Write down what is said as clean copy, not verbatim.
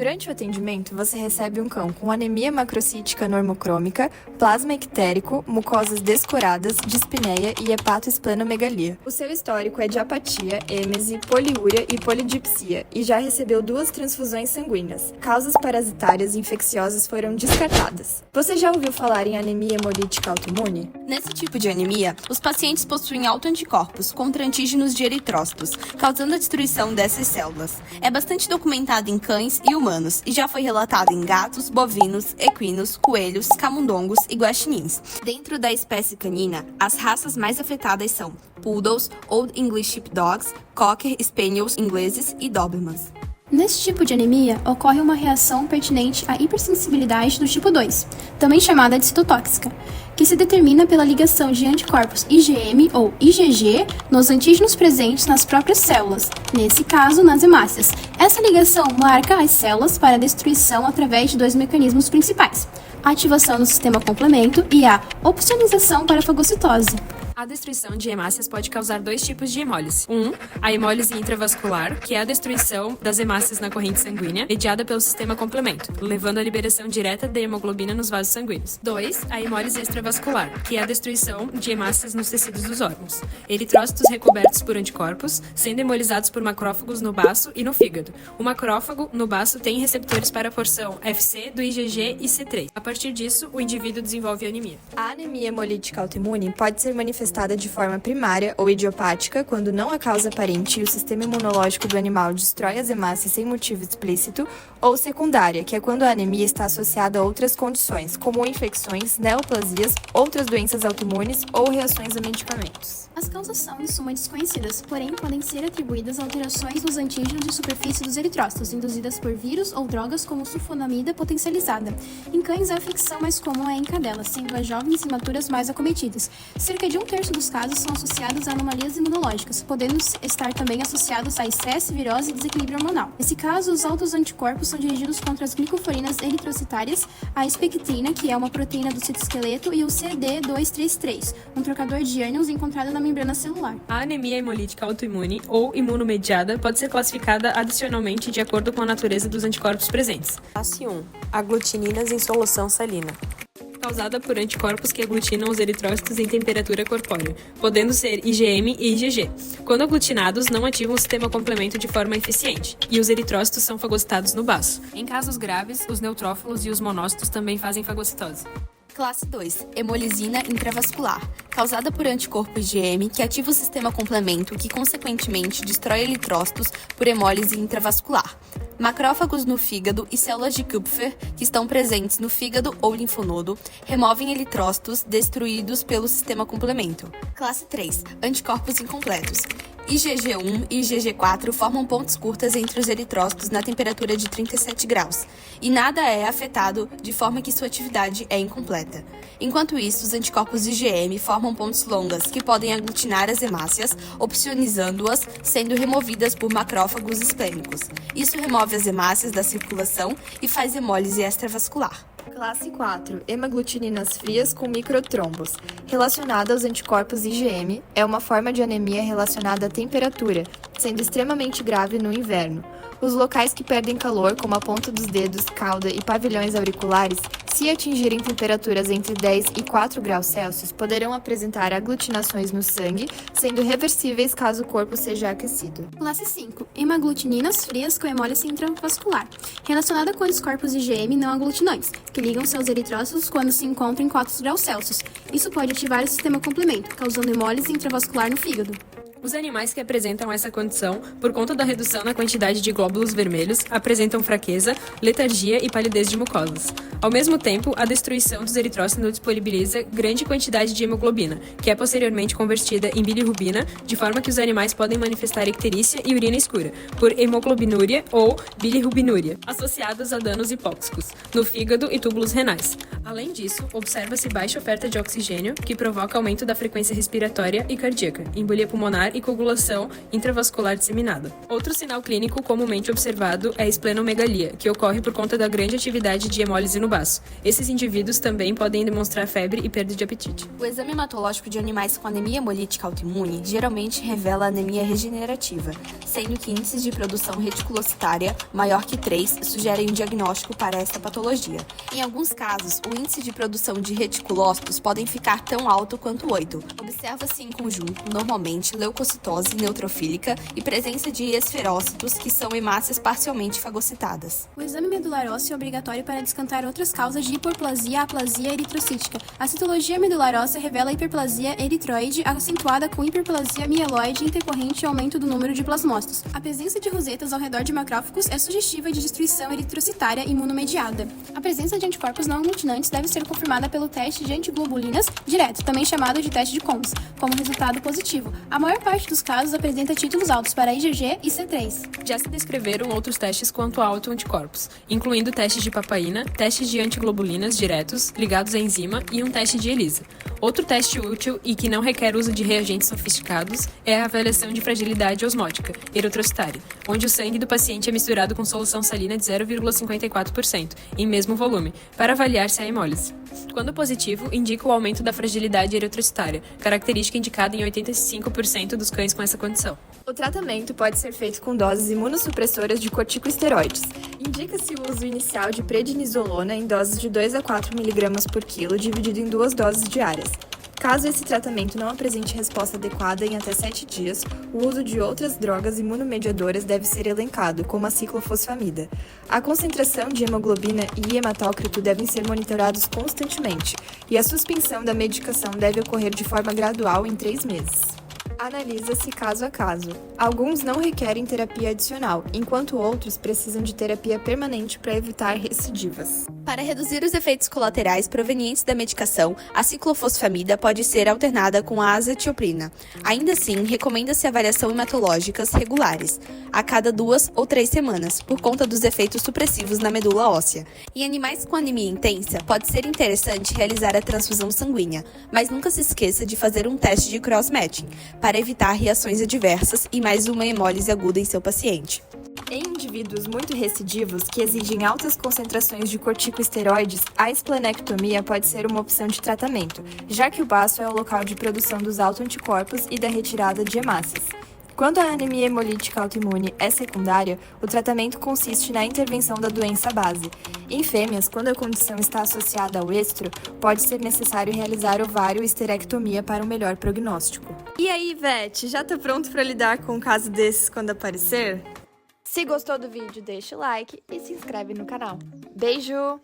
Durante o atendimento, você recebe um cão com anemia macrocítica normocrômica, plasma ictérico, mucosas descoradas, dispneia e hepatoesplenomegalia. O seu histórico é de apatia, êmese, poliúria e polidipsia e já recebeu 2 transfusões sanguíneas. Causas parasitárias e infecciosas foram descartadas. Você já ouviu falar em anemia hemolítica autoimune? Nesse tipo de anemia, os pacientes possuem autoanticorpos contra antígenos de eritrócitos, causando a destruição dessas células. É bastante documentado em cães e humanos e já foi relatado em gatos, bovinos, equinos, coelhos, camundongos e guaxinins. Dentro da espécie canina, as raças mais afetadas são Poodles, Old English Sheepdogs, Cocker Spaniels ingleses e Dobermans. Nesse tipo de anemia, ocorre uma reação pertinente à hipersensibilidade do tipo 2, também chamada de citotóxica, que se determina pela ligação de anticorpos IgM ou IgG nos antígenos presentes nas próprias células, nesse caso nas hemácias. Essa ligação marca as células para a destruição através de 2 mecanismos principais: a ativação do sistema complemento e a opsonização para a fagocitose. A destruição de hemácias pode causar 2 tipos de hemólise. A hemólise intravascular, que é a destruição das hemácias na corrente sanguínea, mediada pelo sistema complemento, levando à liberação direta de hemoglobina nos vasos sanguíneos. 2. A hemólise extravascular, que é a destruição de hemácias nos tecidos dos órgãos. Eritrócitos recobertos por anticorpos, sendo hemolizados por macrófagos no baço e no fígado. O macrófago no baço tem receptores para a porção FC do IgG e C3. A partir disso, o indivíduo desenvolve anemia. A anemia hemolítica autoimune pode ser manifestada de forma primária ou idiopática, quando não há causa aparente e o sistema imunológico do animal destrói as hemácias sem motivo explícito, ou secundária, que é quando a anemia está associada a outras condições, como infecções, neoplasias, outras doenças autoimunes ou reações a medicamentos. As causas são, em suma, desconhecidas, porém podem ser atribuídas a alterações nos antígenos de superfície dos eritrócitos, induzidas por vírus ou drogas como sulfonamida potencializada. Em cães, a afecção mais comum é em cadelas, sendo as jovens e imaturas mais acometidas. Cerca de 1/3 dos casos são associados a anomalias imunológicas, podendo estar também associados a estresse, virose e desequilíbrio hormonal. Nesse caso, os altos anticorpos são dirigidos contra as glicoforinas eritrocitárias, a espectrina, que é uma proteína do citoesqueleto, e o CD233, um trocador de ânions encontrado na membrana celular. A anemia hemolítica autoimune ou imunomediada pode ser classificada adicionalmente de acordo com a natureza dos anticorpos presentes. Classe 1. Aglutininas em solução salina. Causada por anticorpos que aglutinam os eritrócitos em temperatura corpórea, podendo ser IgM e IgG. Quando aglutinados, não ativam o sistema complemento de forma eficiente, e os eritrócitos são fagocitados no baço. Em casos graves, os neutrófilos e os monócitos também fazem fagocitose. Classe 2. Hemolisina intravascular, causada por anticorpo IgM que ativa o sistema complemento que, consequentemente, destrói eritrócitos por hemólise intravascular. Macrófagos no fígado e células de Kupfer, que estão presentes no fígado ou linfonodo, removem eritrócitos destruídos pelo sistema complemento. Classe 3. Anticorpos incompletos. IgG1 e IgG4 formam pontes curtas entre os eritrócitos na temperatura de 37 graus, e nada é afetado de forma que sua atividade é incompleta. Enquanto isso, os anticorpos IgM formam pontes longas que podem aglutinar as hemácias, opsonizando-as, sendo removidas por macrófagos esplênicos. Isso remove as hemácias da circulação e faz hemólise extravascular. Classe 4. Hemaglutininas frias com microtrombos. Relacionada aos anticorpos IgM, é uma forma de anemia relacionada à temperatura, sendo extremamente grave no inverno. Os locais que perdem calor, como a ponta dos dedos, cauda e pavilhões auriculares, se atingirem temperaturas entre 10 e 4 graus Celsius, poderão apresentar aglutinações no sangue, sendo reversíveis caso o corpo seja aquecido. Classe 5. Hemaglutininas frias com hemólise intravascular, relacionada com anticorpos IgM não aglutinantes, que ligam seus eritrócitos quando se encontram em 4 graus Celsius. Isso pode ativar o sistema complemento, causando hemólise intravascular no fígado. Os animais que apresentam essa condição, por conta da redução na quantidade de glóbulos vermelhos, apresentam fraqueza, letargia e palidez de mucosas. Ao mesmo tempo, a destruição dos eritrócitos disponibiliza grande quantidade de hemoglobina, que é posteriormente convertida em bilirrubina, de forma que os animais podem manifestar icterícia e urina escura, por hemoglobinúria ou bilirrubinúria, associados a danos hipóxicos, no fígado e túbulos renais. Além disso, observa-se baixa oferta de oxigênio, que provoca aumento da frequência respiratória e cardíaca, embolia pulmonar e coagulação intravascular disseminada. Outro sinal clínico comumente observado é a esplenomegalia, que ocorre por conta da grande atividade de hemólise no baço. Esses indivíduos também podem demonstrar febre e perda de apetite. O exame hematológico de animais com anemia hemolítica autoimune geralmente revela anemia regenerativa, sendo que índices de produção reticulocitária maior que 3 sugerem um diagnóstico para esta patologia. Em alguns casos, o índice de produção de reticulócitos podem ficar tão alto quanto 8. Observa-se em conjunto, normalmente, leucocitose neutrofílica e presença de esferócitos, que são hemácias parcialmente fagocitadas. O exame medular ósseo é obrigatório para descartar outras causas de hiperplasia, aplasia eritrocítica. A citologia medular óssea revela hiperplasia eritroide acentuada com hiperplasia mieloide em decorrente ao aumento do número de plasmócitos. A presença de rosetas ao redor de macrófagos é sugestiva de destruição eritrocitária imunomediada. A presença de anticorpos não aglutinantes deve ser confirmada pelo teste de antiglobulinas direto, também chamado de teste de Combs, como resultado positivo. A maior parte dos casos apresenta títulos altos para IgG e C3. Já se descreveram outros testes quanto a autoanticorpos, incluindo testes de papaína, testes de antiglobulinas diretos ligados à enzima e um teste de ELISA. Outro teste útil e que não requer uso de reagentes sofisticados é a avaliação de fragilidade osmótica, eritrocitária, onde o sangue do paciente é misturado com solução salina de 0,54%, em mesmo volume, para avaliar se há hemólise. Quando positivo, indica o aumento da fragilidade eritrocitária, característica indicada em 85% dos cães com essa condição. O tratamento pode ser feito com doses imunossupressoras de corticosteroides. Indica-se o uso inicial de prednisolona em doses de 2 a 4 mg por quilo, dividido em 2 doses diárias. Caso esse tratamento não apresente resposta adequada em até 7 dias, o uso de outras drogas imunomediadoras deve ser elencado, como a ciclofosfamida. A concentração de hemoglobina e hematócrito devem ser monitorados constantemente, e a suspensão da medicação deve ocorrer de forma gradual em 3 meses. Analisa-se caso a caso. Alguns não requerem terapia adicional, enquanto outros precisam de terapia permanente para evitar recidivas. Para reduzir os efeitos colaterais provenientes da medicação, a ciclofosfamida pode ser alternada com a azatioprina. Ainda assim, recomenda-se avaliação hematológicas regulares, a cada 2 ou 3 semanas, por conta dos efeitos supressivos na medula óssea. Em animais com anemia intensa, pode ser interessante realizar a transfusão sanguínea, mas nunca se esqueça de fazer um teste de cross-matching, para evitar reações adversas e mais uma hemólise aguda em seu paciente. Em indivíduos muito recidivos que exigem altas concentrações de corticosteroides, a esplenectomia pode ser uma opção de tratamento, já que o baço é o local de produção dos autoanticorpos e da retirada de hemácias. Quando a anemia hemolítica autoimune é secundária, o tratamento consiste na intervenção da doença base. Em fêmeas, quando a condição está associada ao estro, pode ser necessário realizar ovário e esterectomia para um melhor prognóstico. E aí, Ivete, já tá pronto para lidar com um caso desses quando aparecer? Se gostou do vídeo, deixa o like e se inscreve no canal. Beijo!